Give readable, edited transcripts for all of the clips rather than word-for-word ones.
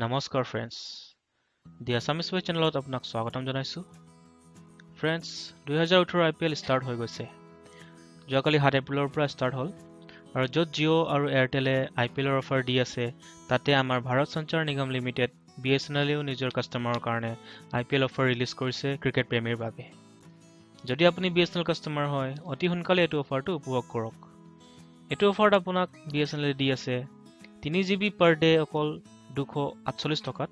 নমস্কাৰ ফ্ৰেণ্ডছ দি আছামিজ ৱে চেনেলত আপোনাক স্বাগতম জনাইছোঁ ফ্ৰেণ্ডছ 2018 IPL ষ্টাৰ্ট হৈ গৈছে যোৱাকালি 7 এপ্ৰিলৰ পৰা ষ্টাৰ্ট হ'ল আৰু য'ত জিঅ' আৰু এয়াৰটেলে IPLৰ অফাৰ দি আছে তাতে আমাৰ ভাৰত সঞ্চাৰ নিগম লিমিটেড BSNLেও নিজৰ কাষ্টমাৰৰ কাৰণে IPL অফাৰ ৰিলিজ কৰিছে ক্ৰিকেট প্ৰেমীৰ বাবে যদি আপুনি BSNL কাষ্টমাৰ হয় অতি সোনকালে এইটো অফাৰটো উপভোগ কৰক এইটো অফাৰত আপোনাক BSNL দি আছে 3 GB per day অকল 248 টকাত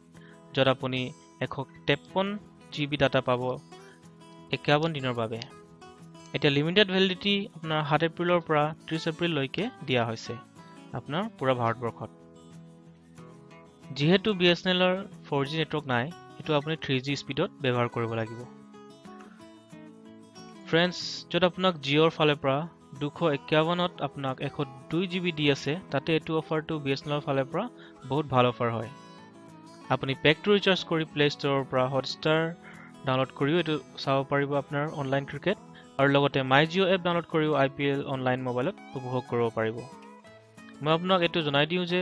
য'ত আপুনি 153 GB ডাটা পাব 51 দিনৰ বাবে এটা লিমিটেড ভ্যালিডিটি আপোনাৰ 7 এপ্ৰিলৰ পৰা 30 এপ্ৰিল লৈকে দিয়া হৈছে আপোনাৰ পুৰা ভাৰতবৰ্ষত যেহেতু BSNLৰ 4G নেটৱৰ্ক নাই এটো আপুনি 3G স্পীডত ব্যৱহাৰ কৰিব লাগিব ফ্ৰেণ্ডছ য'ত আপোনাক জিঅ'ৰ ফালৰ পৰা 251ত আপোনাক 102 GB দি আছে তাতে এটো অফাৰটো BSNLৰ ফালৰ পৰা বহুত ভাল অফাৰ হয় আপুনি পেকটো ৰিচাৰ্জ কৰি প্লে ষ্টৰৰ পৰা হটষ্টাৰ ডাউনলোড কৰিও এটো চাব পাৰিব আপোনাৰ অনলাইন ক্ৰিকেট আৰু লগতে মাই জিঅ' এপ ডাউনলোড কৰিও IPL অনলাইন মোবাইলত উপভোগ কৰিব পাৰিব মই আপোনাক এটো জনাই দিও যে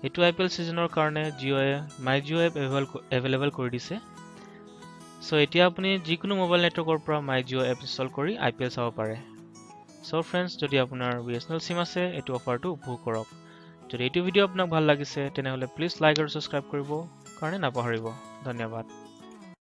এটো IPL সিজনৰ কাৰণে জিঅ'য়ে মাই জিঅ' এপ এভেইলেবল কৰি দিছে সো এতিয়া আপুনি যিকোনো মোবাইল নেটৱৰ্কৰ পৰা মাই জিঅ' এপ ইনষ্টল কৰি IPL চাব পাৰে সো ফ্ৰেণ্ডছ যদি আপোনাৰ BSNL সিম আছে এটো অফাৰটো উপভোগ কৰক যদি এইটো ভিডিও আপোনাক ভাল লাগিছে তেনেহলে প্লিজ লাইক আৰু সাবস্ক্ৰাইব কৰিব কাৰণে নাপাহৰিব ধন্যবাদ